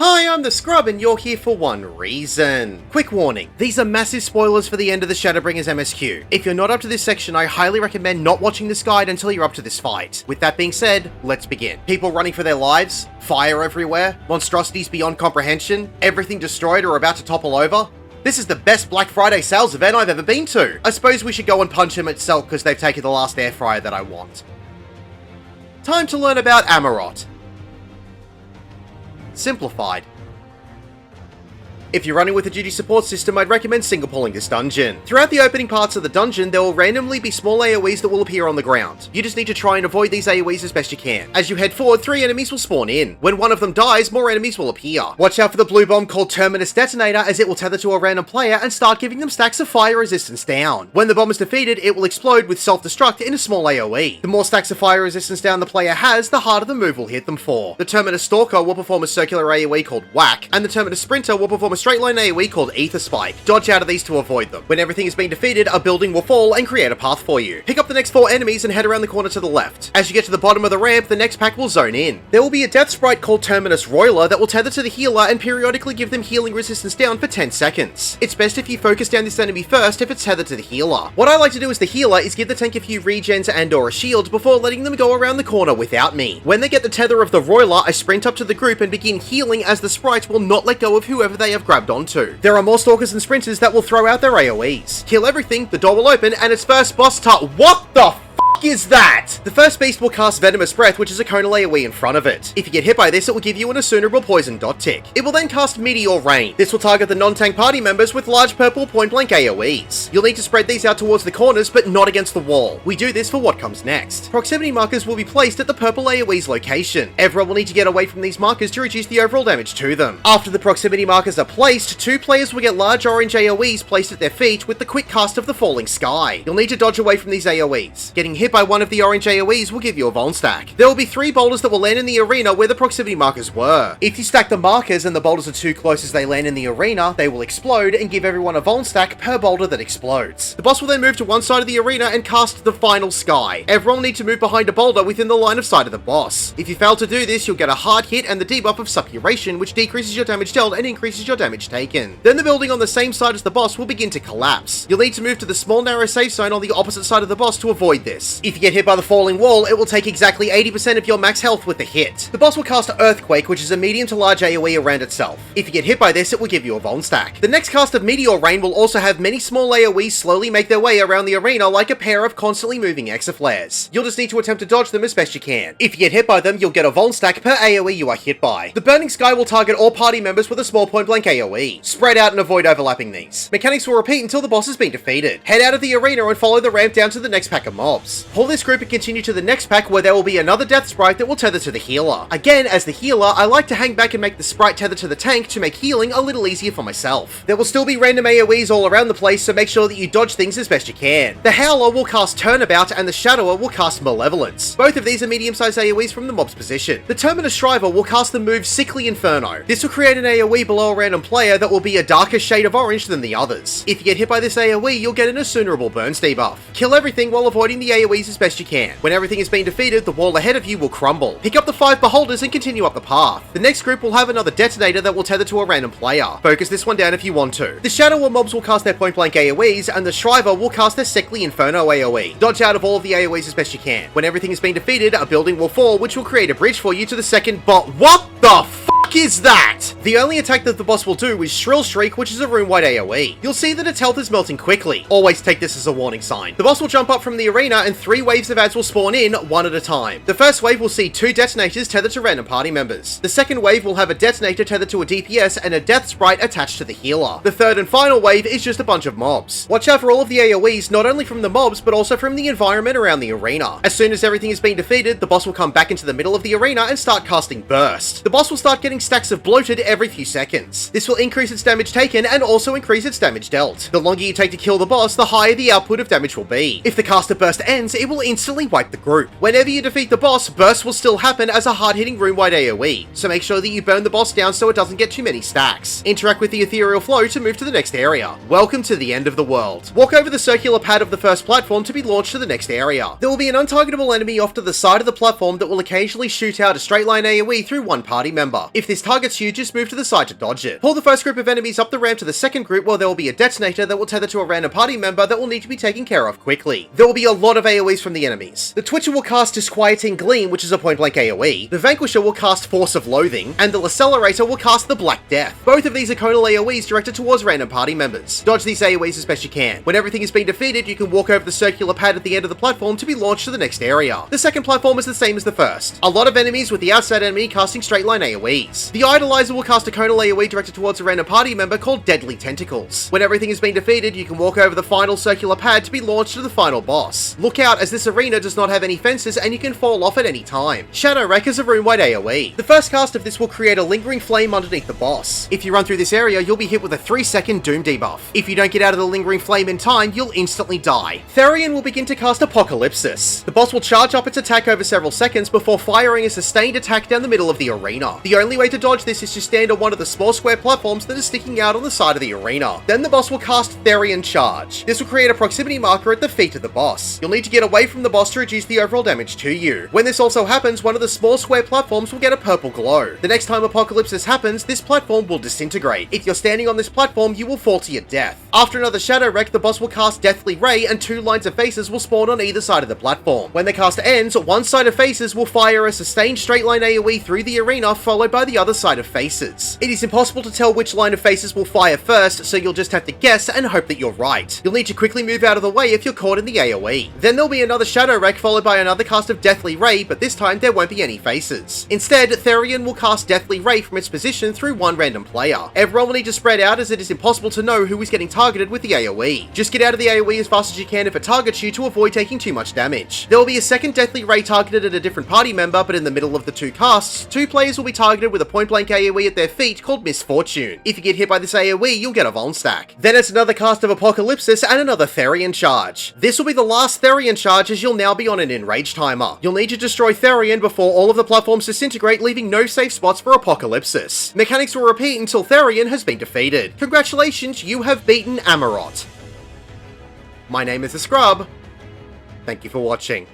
Hi, I'm the Scrub and you're here for one reason. Quick warning, these are massive spoilers for the end of the Shadowbringers MSQ. If you're not up to this section, I highly recommend not watching this guide until you're up to this fight. With that being said, let's begin. People running for their lives, fire everywhere, monstrosities beyond comprehension, everything destroyed or about to topple over. This is the best Black Friday sales event I've ever been to. I suppose we should go and punch him at Selk because they've taken the last air fryer that I want. Time to learn about Amaurot. Simplified. If you're running with a duty support system, I'd recommend single pulling this dungeon. Throughout the opening parts of the dungeon, there will randomly be small AoEs that will appear on the ground. You just need to try and avoid these AoEs as best you can. As you head forward, 3 enemies will spawn in. When one of them dies, more enemies will appear. Watch out for the blue bomb called Terminus Detonator, as it will tether to a random player and start giving them stacks of fire resistance down. When the bomb is defeated, it will explode with self-destruct in a small AoE. The more stacks of fire resistance down the player has, the harder the move will hit them for. The Terminus Stalker will perform a circular AoE called Whack, and the Terminus Sprinter will perform a straight line AoE called Ether Spike. Dodge out of these to avoid them. When everything has been defeated, a building will fall and create a path for you. Pick up the next 4 enemies and head around the corner to the left. As you get to the bottom of the ramp, the next pack will zone in. There will be a death sprite called Terminus Roiler that will tether to the healer and periodically give them healing resistance down for 10 seconds. It's best if you focus down this enemy first if it's tethered to the healer. What I like to do as the healer is give the tank a few regens and or a shield before letting them go around the corner without me. When they get the tether of the Roiler, I sprint up to the group and begin healing as the sprites will not let go of whoever they have grabbed onto. There are more stalkers and sprinters that will throw out their AoEs. Kill everything, the door will open, and its first boss What the f*** is that? The first beast will cast Venomous Breath, which is a conal AoE in front of it. If you get hit by this, it will give you an Assunerable Poison dot tick. It will then cast Meteor Rain. This will target the non-tank party members with large purple point-blank AoEs. You'll need to spread these out towards the corners, but not against the wall. We do this for what comes next. Proximity markers will be placed at the purple AoE's location. Everyone will need to get away from these markers to reduce the overall damage to them. After the proximity markers are placed, 2 players will get large orange AoEs placed at their feet with the quick cast of the Falling Sky. You'll need to dodge away from these AoEs. Getting hit by one of the orange AoEs will give you a Vuln stack. There will be 3 boulders that will land in the arena where the proximity markers were. If you stack the markers and the boulders are too close as they land in the arena, they will explode and give everyone a Vuln stack per boulder that explodes. The boss will then move to one side of the arena and cast the Final Sky. Everyone will need to move behind a boulder within the line of sight of the boss. If you fail to do this, you'll get a hard hit and the debuff of Suppuration, which decreases your damage dealt and increases your damage taken. Then the building on the same side as the boss will begin to collapse. You'll need to move to the small narrow safe zone on the opposite side of the boss to avoid this. If you get hit by the falling wall, it will take exactly 80% of your max health with the hit. The boss will cast Earthquake, which is a medium to large AoE around itself. If you get hit by this, it will give you a Vuln stack. The next cast of Meteor Rain will also have many small AoEs slowly make their way around the arena like a pair of constantly moving Exaflares. You'll just need to attempt to dodge them as best you can. If you get hit by them, you'll get a Vuln stack per AoE you are hit by. The Burning Sky will target all party members with a small point blank AoE. Spread out and avoid overlapping these. Mechanics will repeat until the boss has been defeated. Head out of the arena and follow the ramp down to the next pack of mobs. Pull this group and continue to the next pack where there will be another death sprite that will tether to the healer. Again, as the healer, I like to hang back and make the sprite tether to the tank to make healing a little easier for myself. There will still be random AoEs all around the place, so make sure that you dodge things as best you can. The Howler will cast Turnabout and the Shadower will cast Malevolence. Both of these are medium-sized AoEs from the mob's position. The Terminus Shriver will cast the move Sickly Inferno. This will create an AoE below a random player that will be a darker shade of orange than the others. If you get hit by this AoE, you'll get an Assunerable Burns debuff. Kill everything while avoiding the AoEs as best you can. When everything has been defeated, the wall ahead of you will crumble. Pick up the 5 beholders and continue up the path. The next group will have another detonator that will tether to a random player. Focus this one down if you want to. The Shadower mobs will cast their point blank AoEs and the Shriver will cast their Sickly Inferno AoE. Dodge out of all of the AoEs as best you can. When everything has been defeated, a building will fall which will create a bridge for you to the second What the f*** is that? The only attack that the boss will do is Shrill Shriek, which is a room-wide AoE. You'll see that its health is melting quickly. Always take this as a warning sign. The boss will jump up from the arena and 3 waves of ads will spawn in, one at a time. The first wave will see 2 detonators tethered to random party members. The second wave will have a detonator tethered to a DPS and a death sprite attached to the healer. The third and final wave is just a bunch of mobs. Watch out for all of the AoEs, not only from the mobs, but also from the environment around the arena. As soon as everything has been defeated, the boss will come back into the middle of the arena and start casting Burst. The boss will start getting stacks of bloated every few seconds. This will increase its damage taken and also increase its damage dealt. The longer you take to kill the boss, the higher the output of damage will be. If the caster burst ends, it will instantly wipe the group. Whenever you defeat the boss, burst will still happen as a hard-hitting room-wide AoE, so make sure that you burn the boss down so it doesn't get too many stacks. Interact with the ethereal flow to move to the next area. Welcome to the end of the world. Walk over the circular pad of the first platform to be launched to the next area. There will be an untargetable enemy off to the side of the platform that will occasionally shoot out a straight line AoE through one party member. If this targets you, just move to the side to dodge it. Pull the first group of enemies up the ramp to the second group where there will be a detonator that will tether to a random party member that will need to be taken care of quickly. There will be a lot of AoEs from the enemies. The Twitcher will cast Disquieting Gleam, which is a point-blank AoE, the Vanquisher will cast Force of Loathing, and the Accelerator will cast the Black Death. Both of these are conal AoEs directed towards random party members. Dodge these AoEs as best you can. When everything has been defeated, you can walk over the circular pad at the end of the platform to be launched to the next area. The second platform is the same as the first. A lot of enemies with the outside enemy casting straight line AoEs. The Idolizer will cast a conal AoE directed towards a random party member called Deadly Tentacles. When everything has been defeated, you can walk over the final circular pad to be launched to the final boss. Look out, as this arena does not have any fences and you can fall off at any time. Shadowbringers is a room-wide AoE. The first cast of this will create a lingering flame underneath the boss. If you run through this area, you'll be hit with a 3-second Doom debuff. If you don't get out of the lingering flame in time, you'll instantly die. Therion will begin to cast Apocalypsis. The boss will charge up its attack over several seconds before firing a sustained attack down the middle of the arena. The only way to dodge this is to stand on one of the small square platforms that is sticking out on the side of the arena. Then the boss will cast Therion Charge. This will create a proximity marker at the feet of the boss. You'll need to get away from the boss to reduce the overall damage to you. When this also happens, one of the small square platforms will get a purple glow. The next time Apocalypsis happens, this platform will disintegrate. If you're standing on this platform, you will fall to your death. After another Shadow Wreck, the boss will cast Deathly Ray and 2 lines of faces will spawn on either side of the platform. When the cast ends, one side of faces will fire a sustained straight line AoE through the arena, followed by the other side of faces. It is impossible to tell which line of faces will fire first, so you'll just have to guess and hope that you're right. You'll need to quickly move out of the way if you're caught in the AoE. Then there'll be another Shadow Wreck followed by another cast of Deathly Ray, but this time there won't be any faces. Instead, Therion will cast Deathly Ray from its position through one random player. Everyone will need to spread out as it is impossible to know who is getting targeted with the AoE. Just get out of the AoE as fast as you can if it targets you to avoid taking too much damage. There will be a second Deathly Ray targeted at a different party member, but in the middle of the 2 casts, 2 players will be targeted with a point-blank AoE at their feet called Misfortune. If you get hit by this AoE, you'll get a Vuln stack. Then it's another cast of Apocalypsis and another Therion Charge. This will be the last Therion Charge as you'll now be on an enrage timer. You'll need to destroy Therion before all of the platforms disintegrate, leaving no safe spots for Apocalypsis. Mechanics will repeat until Therion has been defeated. Congratulations, you have beaten Amaurot. My name is The Scrub. Thank you for watching.